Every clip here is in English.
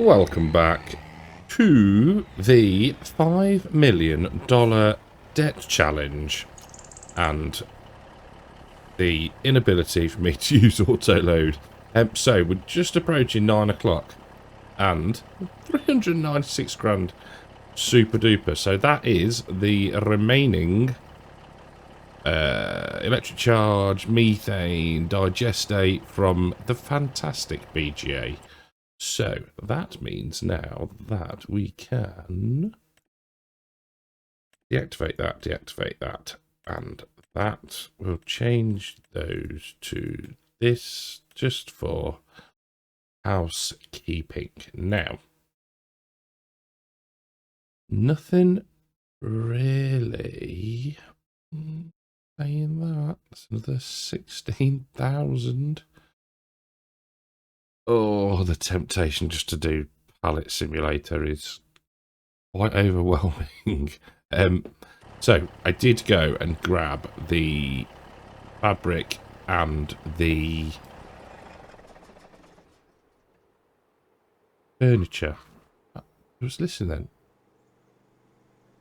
Welcome back to the $5 million debt challenge and the inability for me to use auto load. So we're just approaching 9 o'clock and 396 grand super duper. So that is the remaining electric charge, methane, digestate from the fantastic BGA. So that means now that we can deactivate that, and that will change those to this just for housekeeping. Now, nothing really saying that. That's another 16,000. Oh, the temptation just to do Pallet Simulator is quite overwhelming. So I did go and grab the fabric and the furniture. I was listening then.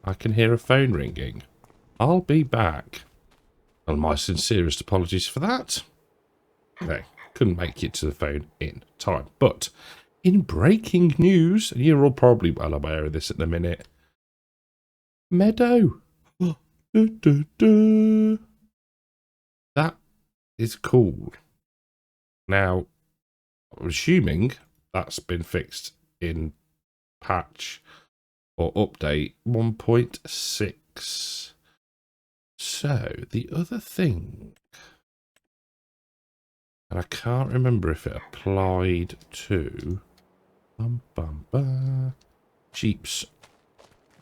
I can hear a phone ringing. I'll be back. Well, my sincerest apologies for that. No, couldn't make it to the phone in time. But in breaking news, and you're all probably well aware of this at the minute, Meadow. That is cool. Now, I'm assuming that's been fixed in patch or update 1.6. So, the other thing, and I can't remember if it applied to sheeps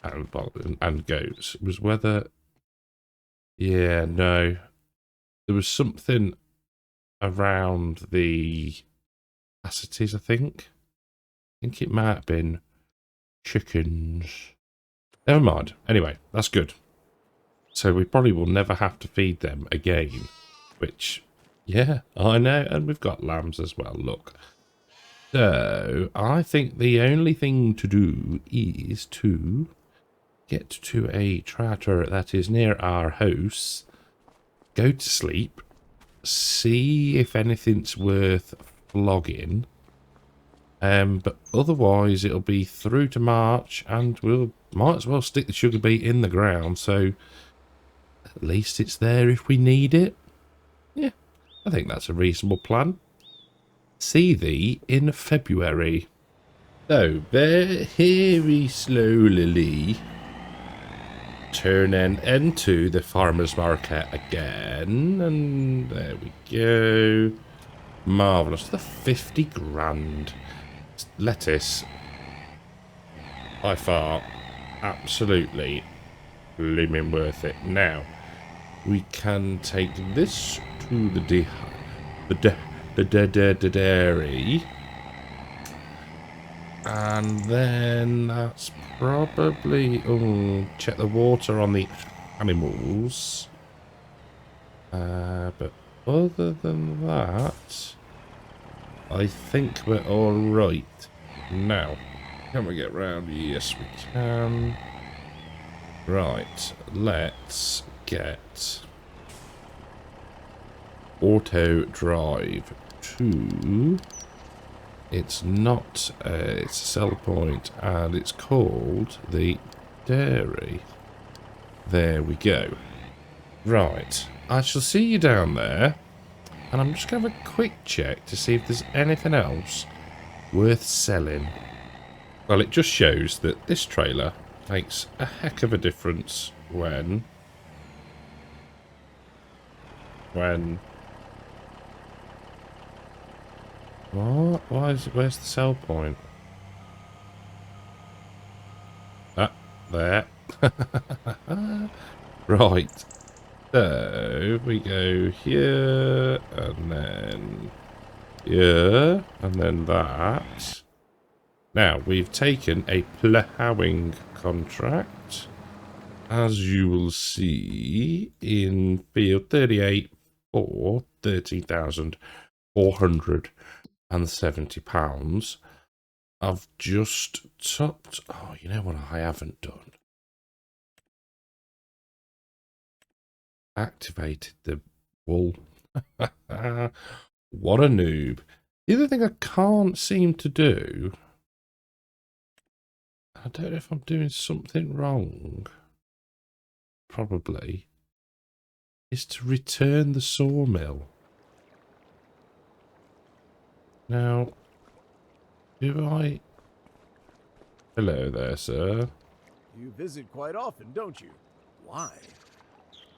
and goats, was whether, yeah, no, there was something around the capacities, I think it might have been chickens. Never mind. Anyway, that's good. So we probably will never have to feed them again, which, yeah, I know. And we've got lambs as well, look. So I think the only thing to do is to get to a tractor that is near our house, go to sleep, see if anything's worth flogging. But otherwise it'll be through to March, and we'll might as well stick the sugar beet in the ground, so at least it's there if we need it. Yeah, I think that's a reasonable plan. See thee in February. So, very slowly turning into the farmer's market again, and there we go. Marvellous. The 50 grand. Lettuce, by far, absolutely blooming worth it. Now, we can take this to the dairy, and then that's probably, check the water on the animals, but other than that, I think we're all right. Now, can we get round? Yes, we can. Right, let's get auto drive to. It's not. It's a sell point, and it's called the dairy. There we go. Right, I shall see you down there. And I'm just going to have a quick check to see if there's anything else worth selling. Well, it just shows that this trailer makes a heck of a difference when what? Where's the sell point? Ah, there. Right. So we go here, and then here, and then that. Now, we've taken a ploughing contract, as you will see, in field 38 for £13,470. I've just topped. Oh, you know what I haven't done? Activated the wool. What a noob. The other thing I can't seem to do, I don't know if I'm doing something wrong, probably, is to return the sawmill. Now, do I... Hello there, sir. You visit quite often, don't you? Why?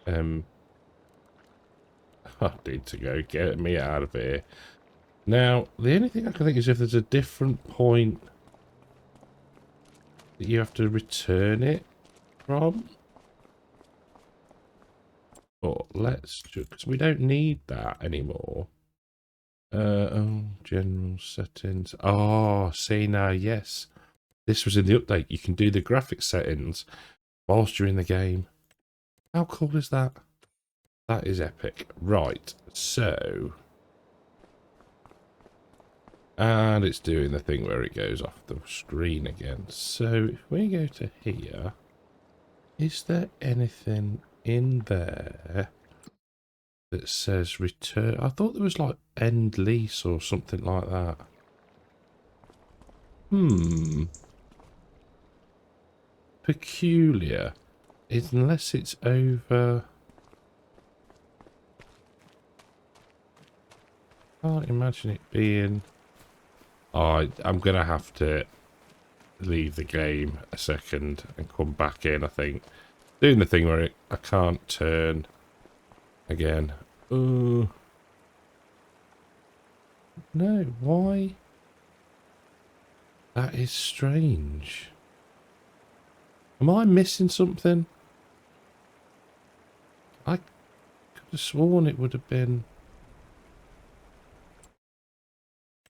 I need to go get me out of here. Now, the only thing I can think is if there's a different point that you have to return it from. But let's just, because we don't need that anymore. Oh, general settings. Oh, see now, yes. This was in the update. You can do the graphics settings whilst you're in the game. How cool is that? That is epic. Right, so... And it's doing the thing where it goes off the screen again. So if we go to here, is there anything in there that says return? I thought there was like end lease or something like that. Peculiar. Unless it's over... Can't imagine it being... Oh, I'm going to have to leave the game a second and come back in, I think. Doing the thing where I can't turn again. No, why? That is strange. Am I missing something? I could have sworn it would have been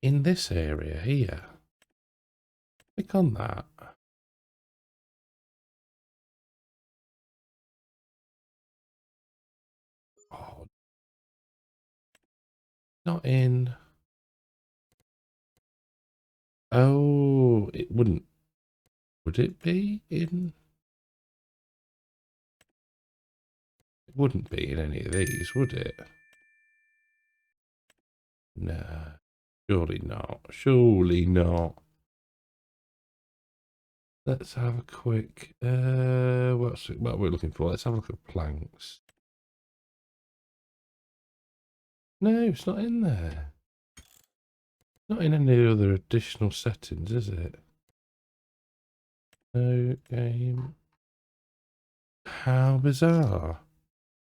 in this area here. Click on that. Oh, not in. Oh, it wouldn't. Would it be in? It wouldn't be in any of these, would it? No, surely not. Surely not. Let's have a quick. What we're looking for? Let's have a look at planks. No, it's not in there. Not in any other additional settings, is it? No game. How bizarre.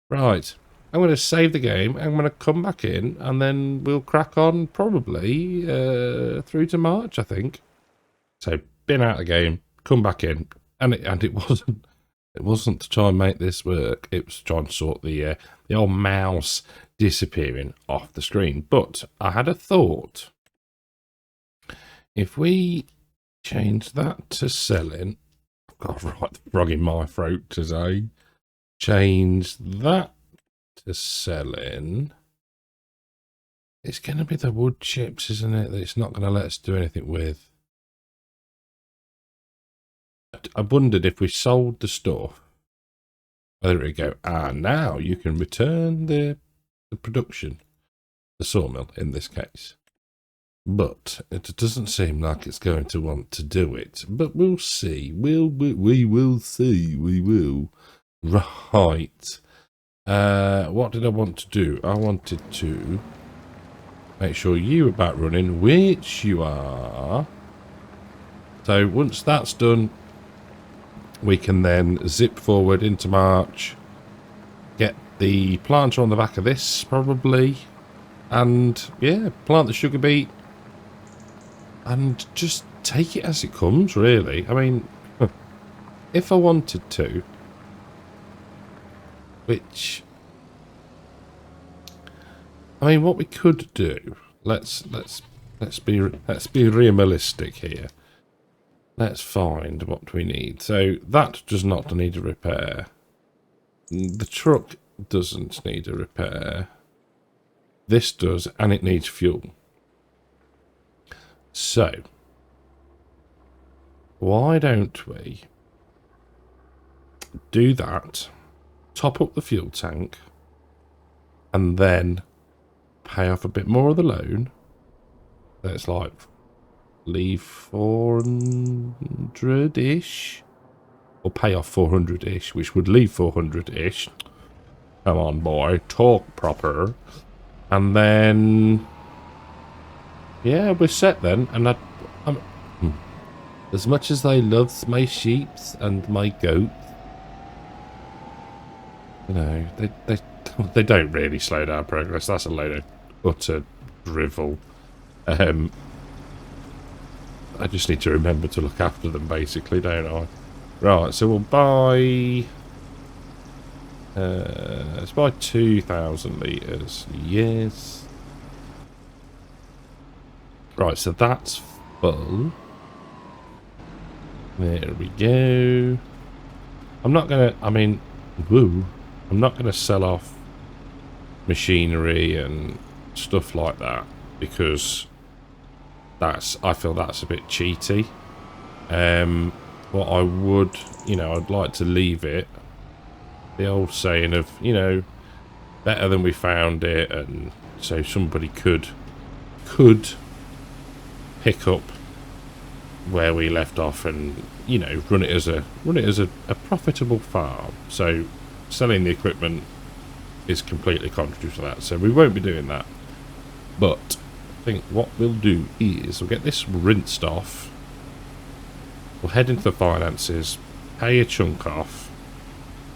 Right. I'm going to save the game. I'm going to come back in and then we'll crack on probably through to March, I think. So, been out of the game, come back in. And it wasn't to try and make this work. It was trying to sort the old mouse disappearing off the screen. But I had a thought. If we change that to selling, I've got right the frog in my throat today. Change that to selling. It's going to be the wood chips, isn't it? That it's not going to let us do anything with. I wondered if we sold the stuff, whether it would go, now you can return the production, the sawmill in this case. But it doesn't seem like it's going to want to do it. But we'll see. We will see. We will. Right. What did I want to do? I wanted to make sure you were back running, which you are. So once that's done, we can then zip forward into March, get the planter on the back of this probably, and yeah, plant the sugar beet and just take it as it comes, really. I mean, if I wanted to, which, I mean, what we could do, let's be realistic here. Let's find what we need. So that does not need a repair. The truck doesn't need a repair. This does, and it needs fuel. So why don't we do that, top up the fuel tank, and then pay off a bit more of the loan. That's like leave 400-ish, or pay off 400-ish, which would leave 400-ish. Come on, boy, talk proper. And then, yeah, we're set then. And as much as I love my sheeps and my goats, you know, they don't really slow down progress. That's a load of utter drivel. I just need to remember to look after them, basically, don't I? Right, so we'll buy... let's buy 2,000 litres. Yes. Right, so that's full. There we go. I'm not going to... I mean, woo. I'm not going to sell off machinery and stuff like that, because I feel that's a bit cheaty. What I would, you know, I'd like to leave it, the old saying of, you know, better than we found it, and so somebody could pick up where we left off and, you know, run it as a profitable farm. So selling the equipment is completely contrary to that, so we won't be doing that. But I think what we'll do is we'll get this rinsed off, we'll head into the finances, pay a chunk off,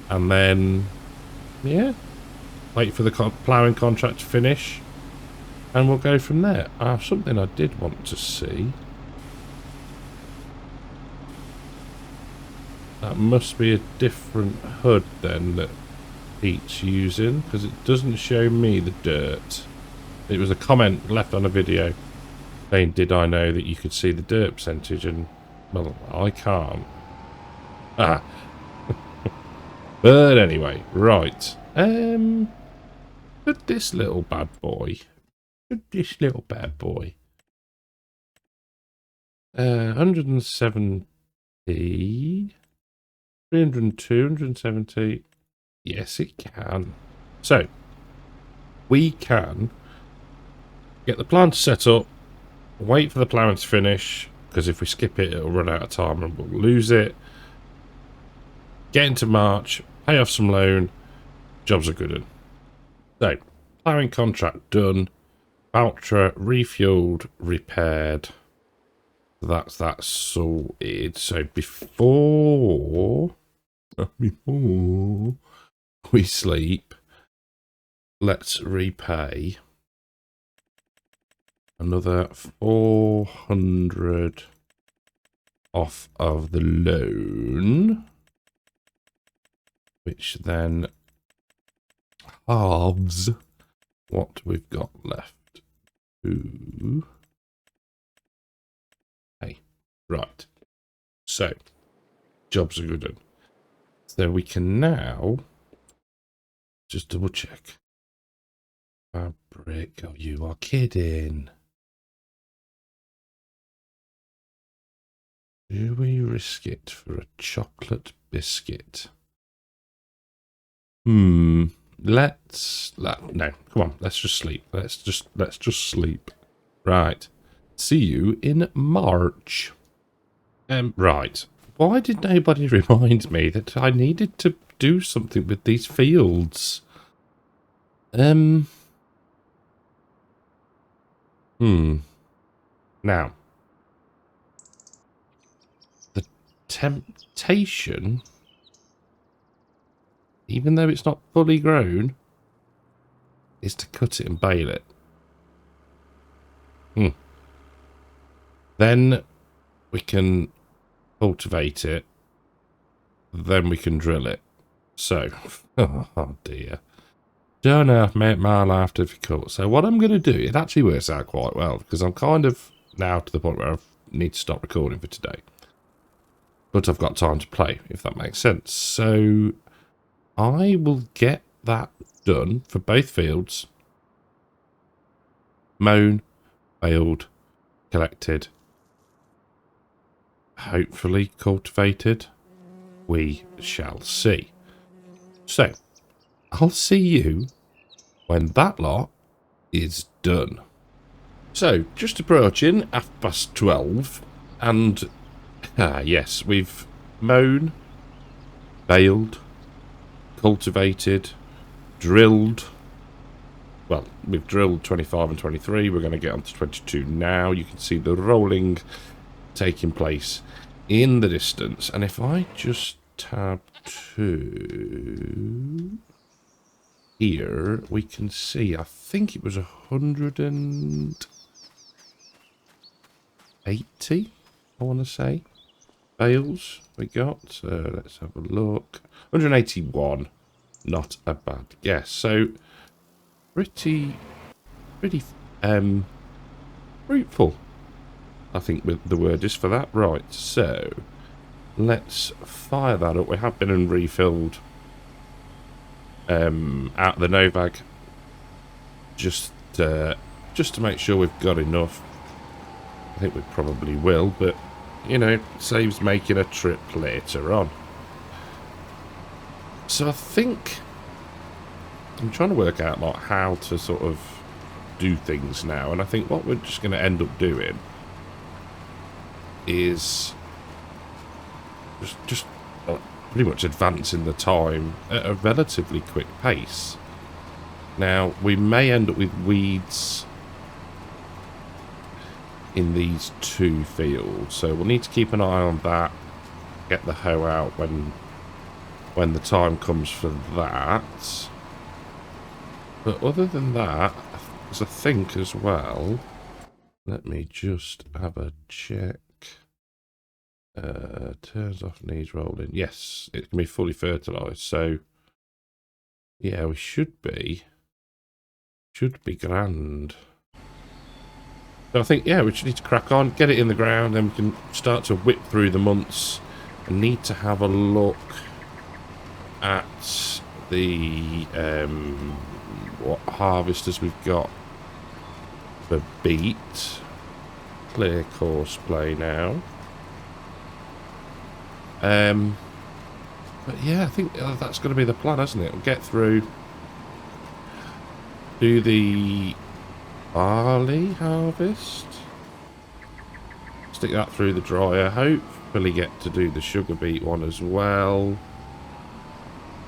and then, yeah, wait for the ploughing contract to finish, and we'll go from there. Something I did want to see. That must be a different HUD then that Pete's using, because it doesn't show me the dirt. It was a comment left on a video saying, did I know that you could see the dirt percentage? And, well, I can't. Ah. But anyway, right. Could this little bad boy... 170... 302, 170... Yes, it can. So, we can get the plant set up, wait for the ploughing to finish, because if we skip it, it'll run out of time and we'll lose it. Get into March, pay off some loan, jobs are good. So, ploughing contract done, Valtra refueled, repaired. That's that sorted. So before we sleep, let's repay another 400 off of the loan, which then halves what we've got left. Ooh. Hey, right. So, jobs are good. So we can now just double check. Fabric, oh, you are kidding. Do we risk it for a chocolate biscuit? No, come on, let's just sleep. Let's just sleep. Right. See you in March. Right. Why did nobody remind me that I needed to do something with these fields? Now, the temptation, even though it's not fully grown, is to cut it and bale it. Then we can cultivate it. Then we can drill it. So, oh dear. Don't have to make my life difficult. So what I'm going to do, it actually works out quite well, because I'm kind of now to the point where I need to stop recording for today. But I've got time to play, if that makes sense. So I will get that done for both fields. Mown, baled, collected. hopefully cultivated. We shall see. So, I'll see you when that lot is done. So, just approaching 12:30, and yes, we've mown, baled, cultivated, drilled. Well, we've drilled 25 and 23. We're going to get on to 22 now. You can see the rolling taking place in the distance. And if I just tab to here, we can see, I think it was 180, I want to say, bales we got. So let's have a look. 181. Not a bad guess. So pretty fruitful, I think the word is for that. Right, so let's fire that up. We have been and refilled out the Novag just to make sure we've got enough. I think we probably will, but you know, saves making a trip later on. So I think I'm trying to work out like how to sort of do things now, and I think what we're just going to end up doing is just pretty much advancing the time at a relatively quick pace. Now, we may end up with weeds in these two fields, so we'll need to keep an eye on that, get the hoe out when the time comes for that. But other than that, as I think as well, let me just have a check. Turns off, needs rolling. Yes, it can be fully fertilised. So, yeah, we should be grand. So I think, yeah, we just need to crack on, get it in the ground, then we can start to whip through the months. I need to have a look at the what harvesters we've got for beet. Clear course play now. But yeah, I think that's going to be the plan, isn't it? We'll get through, do the barley harvest, stick that through the dryer, hopefully get to do the sugar beet one as well,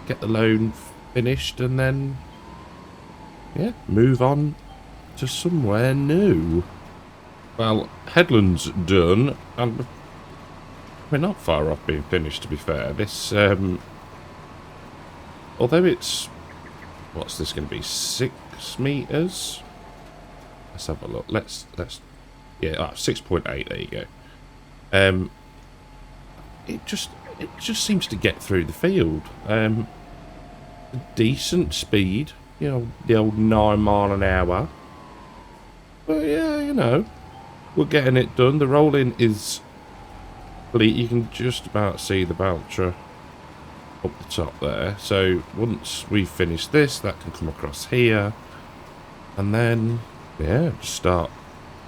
get the loan finished, and then yeah, move on to somewhere new. Well, Headland's done, and we're not far off being finished, to be fair. This, although it's, what's this going to be, 6 meters? Let's have a look. Let's, yeah, 6.8, there you go. It just seems to get through the field. Decent speed, you know, the old 9 mile an hour. But yeah, you know, we're getting it done. The rolling is, you can just about see the Baltra up the top there. So once we finish this, that can come across here, and then yeah, just start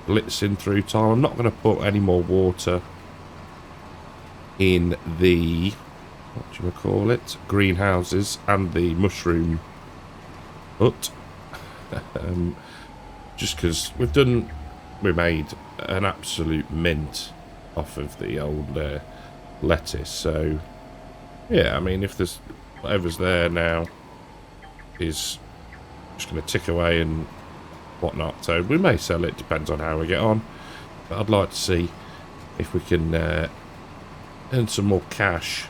blitzing through time. I'm not going to put any more water in the, what do you call it, greenhouses and the mushroom hut, just because we made an absolute mint off of the old lettuce. So yeah, I mean, if there's whatever's there now is just going to tick away and whatnot, so we may sell it, depends on how we get on, but I'd like to see if we can earn some more cash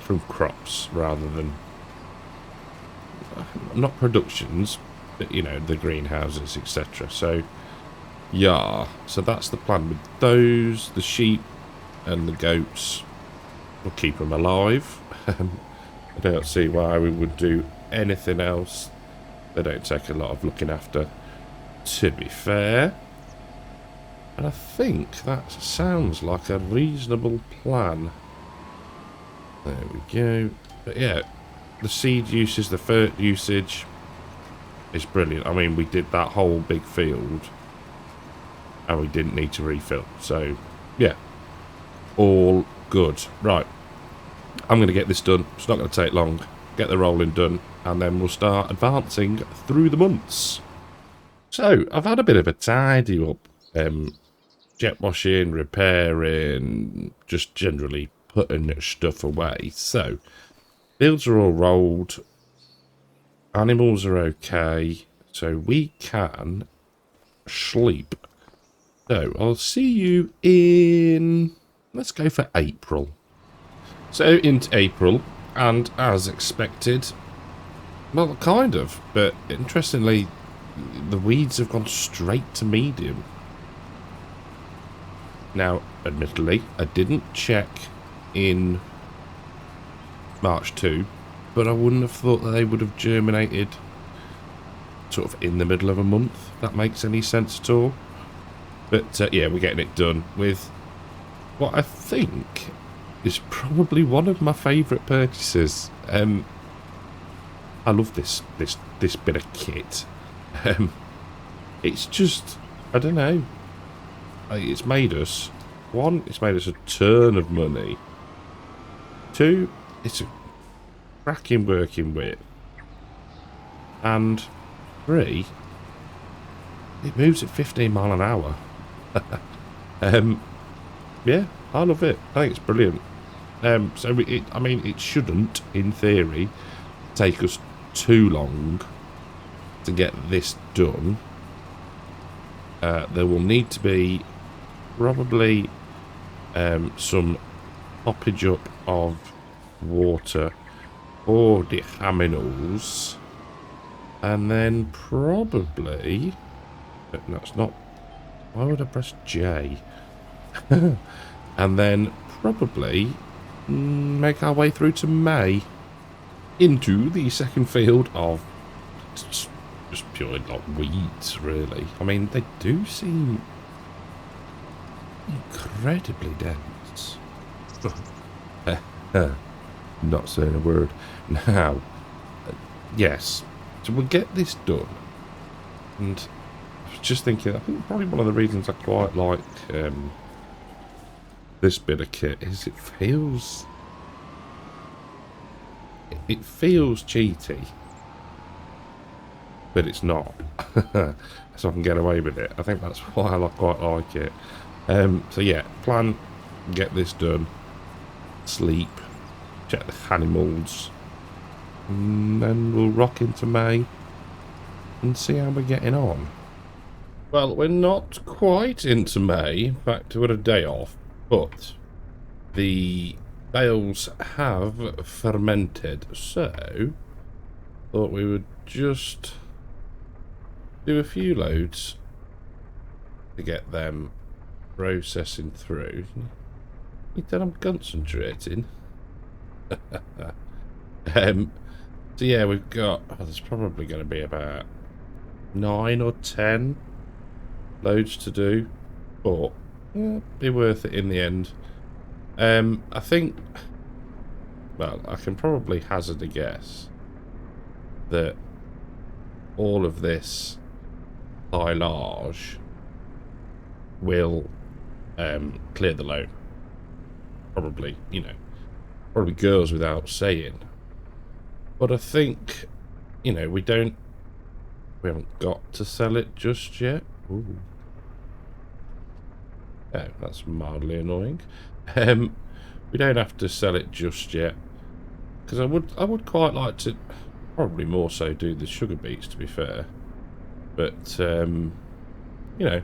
from crops rather than not productions, but you know, the greenhouses, etc. So yeah, so that's the plan with those. The sheep and the goats, we'll keep them alive. I don't see why we would do anything else. They don't take a lot of looking after, to be fair. And I think that sounds like a reasonable plan. There we go. But yeah, the seed usage, the fert usage is brilliant. I mean, we did that whole big field and we didn't need to refill. So yeah, all good. Right, I'm going to get this done. It's not going to take long. Get the rolling done, and then we'll start advancing through the months. So, I've had a bit of a tidy up. Jet washing, repairing, just generally putting stuff away. So, fields are all rolled. Animals are okay. So, we can sleep. So, I'll see you in... Let's go for April. So, into April, and as expected... Well, kind of, but interestingly, the weeds have gone straight to medium. Now, admittedly, I didn't check in March 2, but I wouldn't have thought that they would have germinated sort of in the middle of a month, if that makes any sense at all. But, yeah, we're getting it done with what I think is probably one of my favourite purchases. I love this bit of kit. It's just, I don't know. It's made us, one, it's made us a ton of money. Two, it's a cracking working whip. And three, it moves at 15 mile an hour. Yeah, I love it. I think it's brilliant. So I mean, it shouldn't, in theory, take us too long to get this done. There will need to be probably some poppage up of water for the aminals, and then probably, but that's not, why would I press J? And then probably make our way through to May into the second field of just purely like weeds, really. I mean, they do seem incredibly dense. Not saying a word. Now, yes, so we'll get this done. And I was just thinking, I think probably one of the reasons I quite like this bit of kit is it feels cheaty, but it's not. So I can get away with it. I think that's why I quite like it. So yeah, plan, get this done, sleep, check the animals, and then we'll rock into May and see how we're getting on. Well, we're not quite into May. In fact, we're a day off, but the bales have fermented, so thought we would just do a few loads to get them processing through. You think I'm concentrating? So yeah, we've got, there's probably going to be about 9 or 10 loads to do, but yeah, be worth it in the end. I think, well, I can probably hazard a guess that all of this silage will clear the loan. Probably, you know, probably goes without saying. But I think, you know, we haven't got to sell it just yet. Ooh. Oh, that's mildly annoying. We don't have to sell it just yet, because I would quite like to, probably more so, do the sugar beets, to be fair. But you know,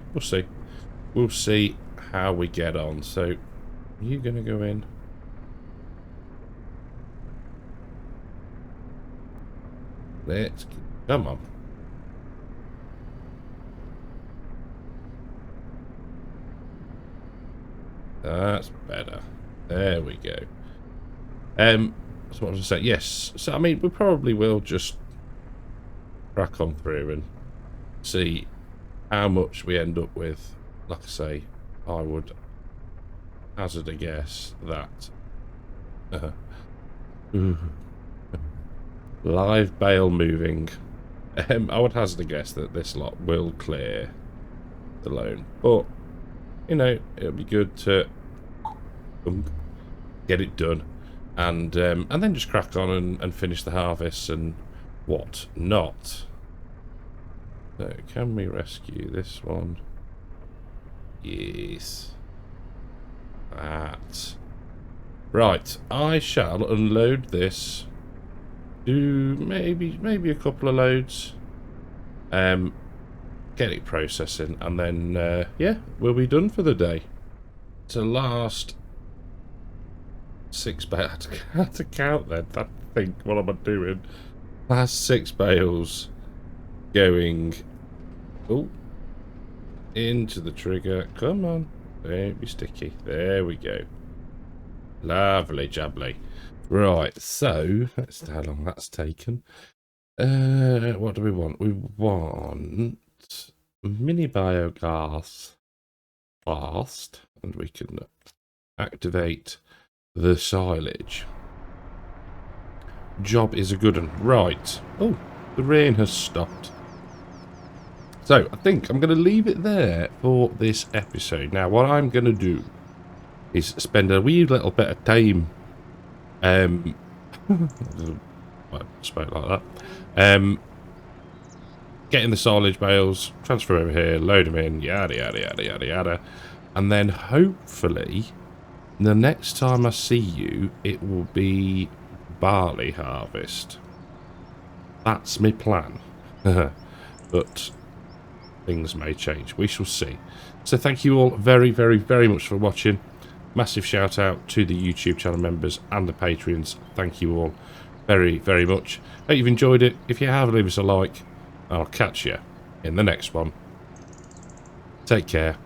we'll see how we get on. So, are you gonna go in? Come on. That's better. There we go. So what was I saying? Yes. So I mean, we probably will just crack on through and see how much we end up with. Like I say, I would hazard a guess that live bale moving. I would hazard a guess that this lot will clear the loan, but you know, it'll be good to get it done, and then just crack on and finish the harvest and what not. So, can we rescue this one? Yes. That. Right, I shall unload this. Do maybe a couple of loads. Get it processing, and then yeah, we'll be done for the day. So last 6 bales. I had to count then. I think, what am I doing? Last 6 bales going. Oh, into the trigger. Come on, don't be sticky. There we go. Lovely jubbly. Right, so let's see how long that's taken. What do we want? We want mini biogas fast, and we can activate the silage. Job is a good one. Right. Oh, the rain has stopped. So I think I'm going to leave it there for this episode. Now, what I'm going to do is spend a wee little bit of time. I spoke like that. Getting the silage bales, transfer over here, load them in, yada yada yada yada yada, and then hopefully the next time I see you, it will be barley harvest. That's my plan. But things may change. We shall see. So thank you all very, very, very much for watching. Massive shout out to the YouTube channel members and the Patreons. Thank you all very, very much. Hope you've enjoyed it. If you have, leave us a like. I'll catch you in the next one. Take care.